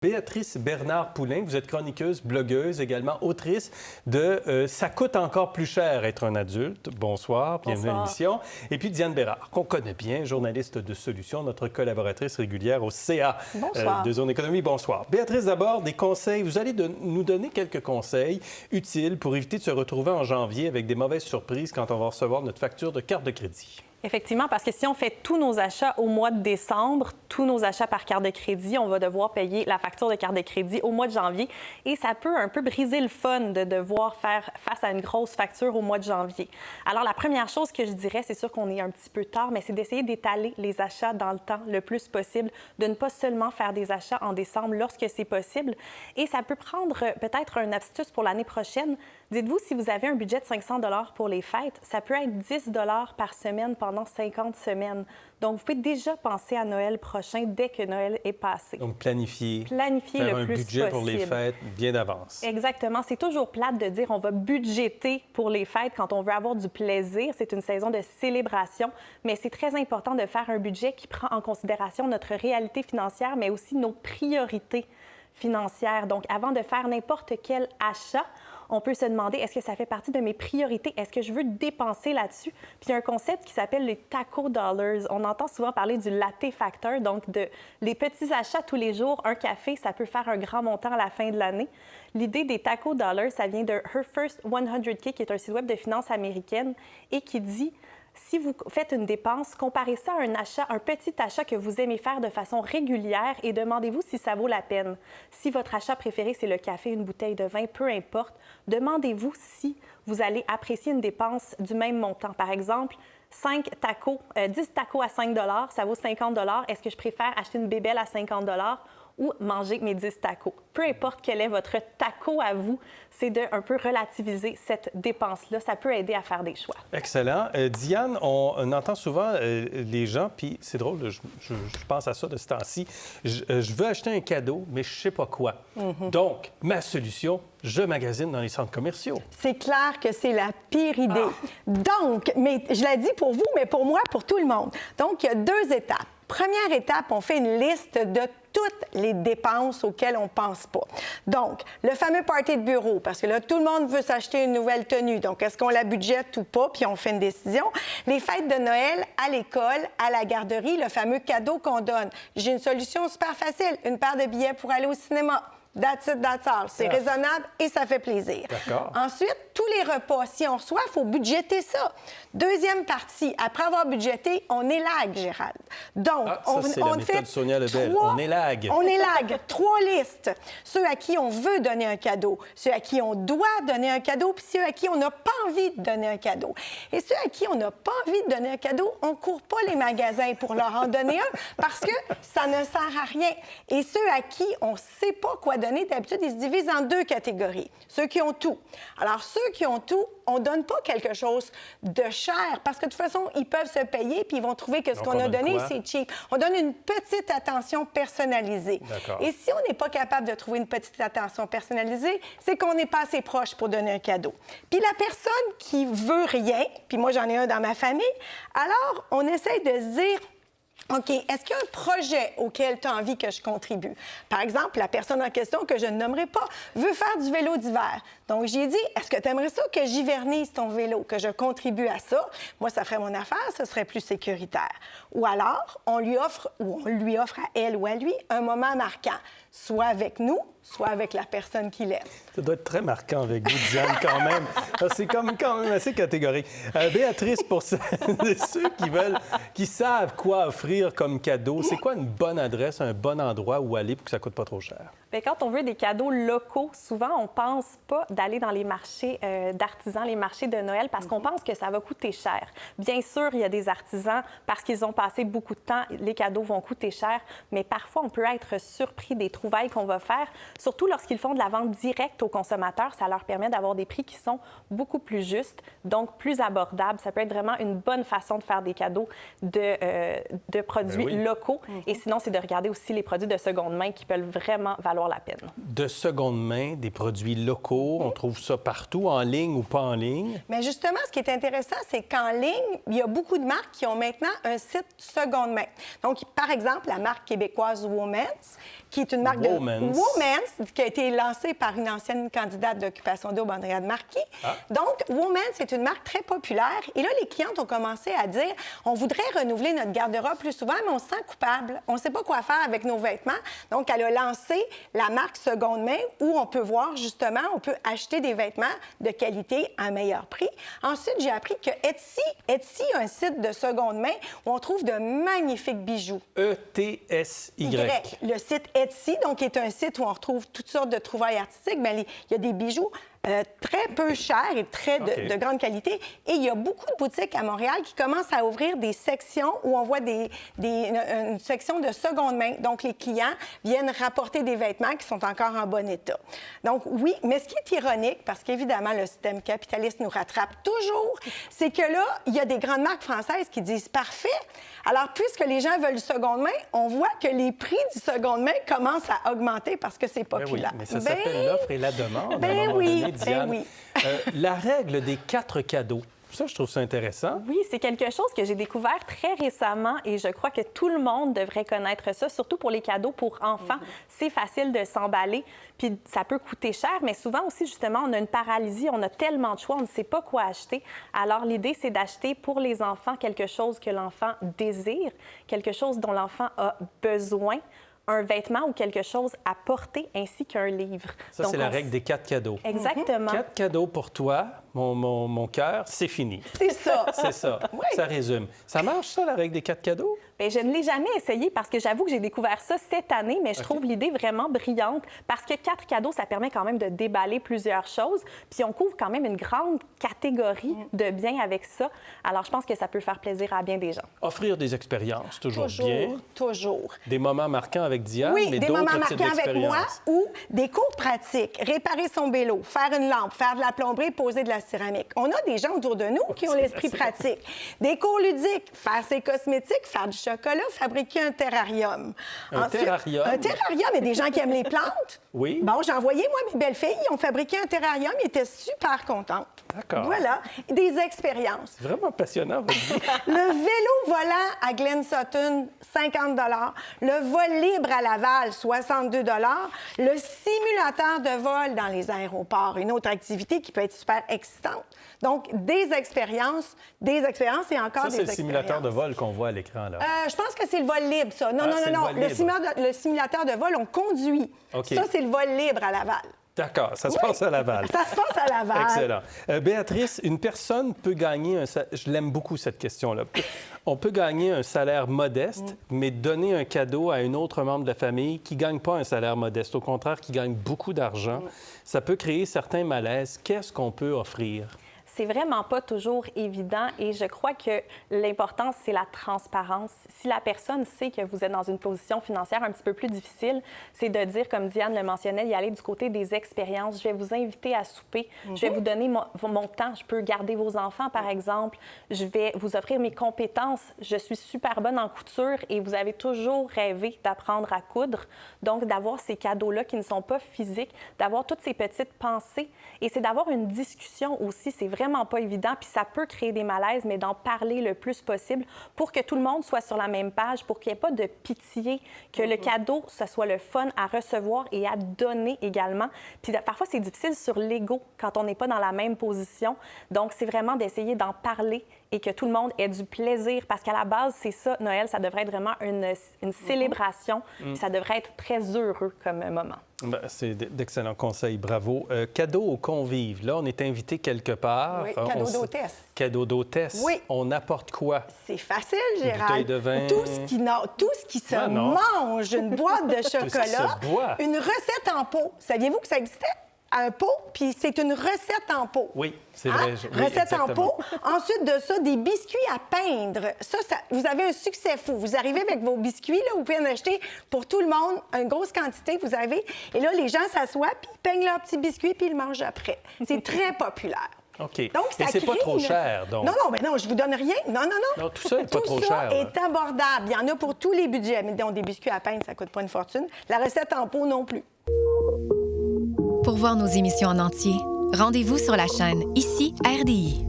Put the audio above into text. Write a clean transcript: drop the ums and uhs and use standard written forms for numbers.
Béatrice Bernard-Poulain, vous êtes chroniqueuse, blogueuse, également autrice de Ça coûte encore plus cher être un adulte. Bonsoir, bienvenue à l'émission. Et puis Diane Bérard, qu'on connaît bien, journaliste de Solutions, notre collaboratrice régulière au CA de Zone Économie. Bonsoir. Béatrice, d'abord, des conseils. Vous allez nous donner quelques conseils utiles pour éviter de se retrouver en janvier avec des mauvaises surprises quand on va recevoir notre facture de carte de crédit. Effectivement, parce que si on fait tous nos achats au mois de décembre, tous nos achats par carte de crédit, on va devoir payer la facture de carte de crédit au mois de janvier et ça peut un peu briser le fun de devoir faire face à une grosse facture au mois de janvier. Alors, la première chose que je dirais, c'est sûr qu'on est un petit peu tard, mais c'est d'essayer d'étaler les achats dans le temps le plus possible, de ne pas seulement faire des achats en décembre lorsque c'est possible. Et ça peut prendre peut-être une astuce pour l'année prochaine. Dites-vous, si vous avez un budget de 500 $ pour les fêtes, ça peut être 10 $ par semaine pendant 50 semaines. Donc, vous pouvez déjà penser à Noël prochain dès que Noël est passé. Donc, planifier faire le plus possible. Un budget pour les fêtes bien d'avance. Exactement. C'est toujours plate de dire on va budgéter pour les fêtes quand on veut avoir du plaisir. C'est une saison de célébration, mais c'est très important de faire un budget qui prend en considération notre réalité financière, mais aussi nos priorités financières. Donc, avant de faire n'importe quel achat, on peut se demander, est-ce que ça fait partie de mes priorités? Est-ce que je veux dépenser là-dessus? Puis il y a un concept qui s'appelle les taco dollars. On entend souvent parler du latte factor, donc les petits achats tous les jours. Un café, ça peut faire un grand montant à la fin de l'année. L'idée des taco dollars, ça vient de Her First 100K, qui est un site web de finances américaine, et qui dit... Si vous faites une dépense, comparez ça à un achat, un petit achat que vous aimez faire de façon régulière et demandez-vous si ça vaut la peine. Si votre achat préféré, c'est le café, une bouteille de vin, peu importe, demandez-vous si vous allez apprécier une dépense du même montant. Par exemple, 10 tacos à 5 $, ça vaut 50 $. Est-ce que je préfère acheter une bébelle à 50 $ ou manger mes 10 tacos? Peu importe quel est votre taco à vous, c'est de un peu relativiser cette dépense-là. Ça peut aider à faire des choix. Excellent. Diane, on entend souvent les gens, puis c'est drôle, je pense à ça de ce temps-ci, je veux acheter un cadeau, mais je sais pas quoi. Donc, ma solution, je magasine dans les centres commerciaux. C'est clair que c'est la pire idée. Donc, mais je l'ai dit pour vous, mais pour moi, pour tout le monde. Donc, il y a 2 étapes. Première étape, on fait une liste de toutes les dépenses auxquelles on ne pense pas. Donc, le fameux party de bureau, parce que là, tout le monde veut s'acheter une nouvelle tenue. Donc, est-ce qu'on la budgète ou pas? Puis on fait une décision. Les fêtes de Noël à l'école, à la garderie, le fameux cadeau qu'on donne. J'ai une solution super facile. Une paire de billets pour aller au cinéma. That's it, that's all. C'est raisonnable et ça fait plaisir. Ensuite, tous les repas, si on reçoit, il faut budgéter ça. Deuxième partie, après avoir budgété, on élague, Gérald. Donc, on fait Sonia Lebel. On élague. On élague 3 listes. Ceux à qui on veut donner un cadeau, ceux à qui on doit donner un cadeau, puis ceux à qui on n'a pas envie de donner un cadeau. Et ceux à qui on n'a pas envie de donner un cadeau, on ne court pas les magasins pour leur en donner un parce que ça ne sert à rien. Et ceux à qui on ne sait pas quoi donner, d'habitude, ils se divisent en 2 catégories. Ceux qui ont tout. Alors, ceux qui ont tout, on ne donne pas quelque chose de cher parce que de toute façon, ils peuvent se payer puis ils vont trouver que ce qu'on a donné, c'est cheap. On donne une petite attention personnalisée. Et si on n'est pas capable de trouver une petite attention personnalisée, c'est qu'on n'est pas assez proche pour donner un cadeau. Puis la personne qui veut rien, puis moi, j'en ai un dans ma famille, alors on essaie de se dire... OK, est-ce qu'il y a un projet auquel tu as envie que je contribue? Par exemple, la personne en question, que je ne nommerai pas, veut faire du vélo d'hiver. Donc, j'ai dit, est-ce que tu aimerais ça que j'hivernise ton vélo, que je contribue à ça? Moi, ça ferait mon affaire, ce serait plus sécuritaire. Ou alors, on lui offre à elle ou à lui un moment marquant, soit avec nous, soit avec la personne qu'il aime. Ça doit être très marquant avec vous, Diane, quand même. C'est quand même assez catégorique. Béatrice, pour ceux qui savent quoi offrir comme cadeau, c'est quoi une bonne adresse, un bon endroit où aller pour que ça ne coûte pas trop cher? Bien, quand on veut des cadeaux locaux, souvent, on ne pense pas d'aller dans les marchés d'artisans, les marchés de Noël, parce qu'on pense que ça va coûter cher. Bien sûr, il y a des artisans, parce qu'ils ont passé beaucoup de temps, les cadeaux vont coûter cher, mais parfois, on peut être surpris des trouvailles qu'on va faire. Surtout lorsqu'ils font de la vente directe aux consommateurs, ça leur permet d'avoir des prix qui sont beaucoup plus justes, donc plus abordables. Ça peut être vraiment une bonne façon de faire des cadeaux de produits locaux. Et sinon, c'est de regarder aussi les produits de seconde main qui peuvent vraiment valoir la peine. De seconde main, des produits locaux, on trouve ça partout, en ligne ou pas en ligne? Mais justement, ce qui est intéressant, c'est qu'en ligne, il y a beaucoup de marques qui ont maintenant un site seconde main. Donc, par exemple, la marque québécoise Women's, qui est une marque Womans. de Womans, qui a été lancée par une ancienne candidate d'Occupation Double, Andréane Marquis. Donc, Womans, c'est une marque très populaire. Et là, les clientes ont commencé à dire, on voudrait renouveler notre garde-robe plus souvent, mais on se sent coupable. On ne sait pas quoi faire avec nos vêtements. Donc, elle a lancé la marque Seconde Main, où on peut voir, justement, on peut acheter des vêtements de qualité à un meilleur prix. Ensuite, j'ai appris que Etsy a un site de seconde main où on trouve de magnifiques bijoux. E-T-S-Y. Le site Etsy, donc, est un site où on retrouve toutes sortes de trouvailles artistiques. Bien, il y a des bijoux très peu chers et très de grande qualité. Et il y a beaucoup de boutiques à Montréal qui commencent à ouvrir des sections où on voit une section de seconde main. Donc, les clients viennent rapporter des vêtements qui sont encore en bon état. Donc, oui, mais ce qui est ironique, parce qu'évidemment, le système capitaliste nous rattrape toujours, c'est que là, il y a des grandes marques françaises qui disent « Parfait! » Alors, puisque les gens veulent du seconde main, on voit que les prix du seconde main commencent à augmenter parce que c'est populaire. Oui, mais ça s'appelle l'offre et la demande. Ben à un moment oui, donné, Diane. oui. La règle des 4 cadeaux. Ça, je trouve ça intéressant. Oui, c'est quelque chose que j'ai découvert très récemment et je crois que tout le monde devrait connaître ça, surtout pour les cadeaux pour enfants. C'est facile de s'emballer, puis ça peut coûter cher, mais souvent aussi, justement, on a une paralysie, on a tellement de choix, on ne sait pas quoi acheter. Alors, l'idée, c'est d'acheter pour les enfants quelque chose que l'enfant désire, quelque chose dont l'enfant a besoin, un vêtement ou quelque chose à porter, ainsi qu'un livre. Ça, c'est la règle des 4 cadeaux. Exactement. 4 cadeaux pour toi, mon cœur, c'est fini. C'est ça. C'est ça. Oui. Ça résume. Ça marche, ça, la règle des 4 cadeaux? Bien, je ne l'ai jamais essayé parce que j'avoue que j'ai découvert ça cette année, mais je trouve l'idée vraiment brillante parce que 4 cadeaux, ça permet quand même de déballer plusieurs choses. Puis on couvre quand même une grande catégorie de biens avec ça. Alors, je pense que ça peut faire plaisir à bien des gens. Offrir des expériences, toujours bien. Toujours. Des moments marquants avec Diane, Oui, mais des moments d'autres types marquants avec moi d'expériences. ou des cours pratiques. Réparer son vélo, faire une lampe, faire de la plomberie, poser de la céramique. On a des gens autour de nous qui ont l'esprit pratique. Des cours ludiques, faire ses cosmétiques, faire du chocolat, fabriquer un terrarium. Un terrarium? Un terrarium. Il y a des gens qui aiment les plantes. Oui. Bon, j'ai envoyé, moi, mes belles-filles, ils ont fabriqué un terrarium. Ils étaient super contentes. D'accord. Voilà, des expériences. C'est vraiment passionnant, votre vie. Le vélo volant à Glen Sutton, 50 le vol libre à Laval, 62 le simulateur de vol dans les aéroports, une autre activité qui peut être super excitante. Donc, des expériences et encore Ça, des expériences. c'est le simulateur de vol qu'on voit à l'écran, là. Je pense que c'est le vol libre, ça. Non. c'est le vol libre. Le simulateur de vol, on conduit. OK. Ça, c'est le vol libre à Laval. D'accord, ça se passe à Laval. Ça se passe à Laval. Excellent. Béatrice, une personne peut gagner je l'aime beaucoup, cette question-là. On peut gagner un salaire modeste, mais donner un cadeau à un autre membre de la famille qui ne gagne pas un salaire modeste, au contraire, qui gagne beaucoup d'argent. Ça peut créer certains malaises. Qu'est-ce qu'on peut offrir? C'est vraiment pas toujours évident et je crois que l'important, c'est la transparence. Si la personne sait que vous êtes dans une position financière un petit peu plus difficile, c'est de dire, comme Diane le mentionnait, d'y aller du côté des expériences. Je vais vous inviter à souper. Je vais vous donner mon temps. Je peux garder vos enfants, par exemple. Je vais vous offrir mes compétences. Je suis super bonne en couture et vous avez toujours rêvé d'apprendre à coudre. Donc, d'avoir ces cadeaux-là qui ne sont pas physiques, d'avoir toutes ces petites pensées. Et c'est d'avoir une discussion aussi. C'est vraiment pas évident, puis ça peut créer des malaises, mais d'en parler le plus possible pour que tout le monde soit sur la même page, pour qu'il n'y ait pas de pitié, que le cadeau, ce soit le fun à recevoir et à donner également. Puis parfois, c'est difficile sur l'ego quand on n'est pas dans la même position. Donc, c'est vraiment d'essayer d'en parler et que tout le monde ait du plaisir, parce qu'à la base, c'est ça, Noël, ça devrait être vraiment une célébration, puis ça devrait être très heureux comme moment. Ben, c'est d'excellents conseils, bravo. Cadeau aux convives. Là, on est invité quelque part. Oui, cadeau d'hôtesse. Cadeau d'hôtesse. Oui. On apporte quoi? C'est facile, Gérald. Bouteille de vin. Tout ce qui se mange, une boîte de chocolat, se boit. une recette en pot. Saviez-vous que ça existait? Un pot, puis c'est une recette en pot. Oui, c'est vrai. Oui, recette en exactement. pot. Ensuite de ça, des biscuits à peindre. Ça, vous avez un succès fou. Vous arrivez avec vos biscuits, là, vous pouvez en acheter pour tout le monde, une grosse quantité, vous avez. Et là, les gens s'assoient, puis ils peignent leurs petits biscuits, puis ils le mangent après. C'est très populaire. OK. Donc, ça et c'est pas crée trop cher, donc? Non, mais non, je vous donne rien. Non. Non, tout ça n'est pas trop cher. Tout ça là. est abordable. Il y en a pour tous les budgets. Mais donc, des biscuits à peindre, ça coûte pas une fortune. La recette en pot non plus. Pour voir nos émissions en entier, rendez-vous sur la chaîne Ici RDI.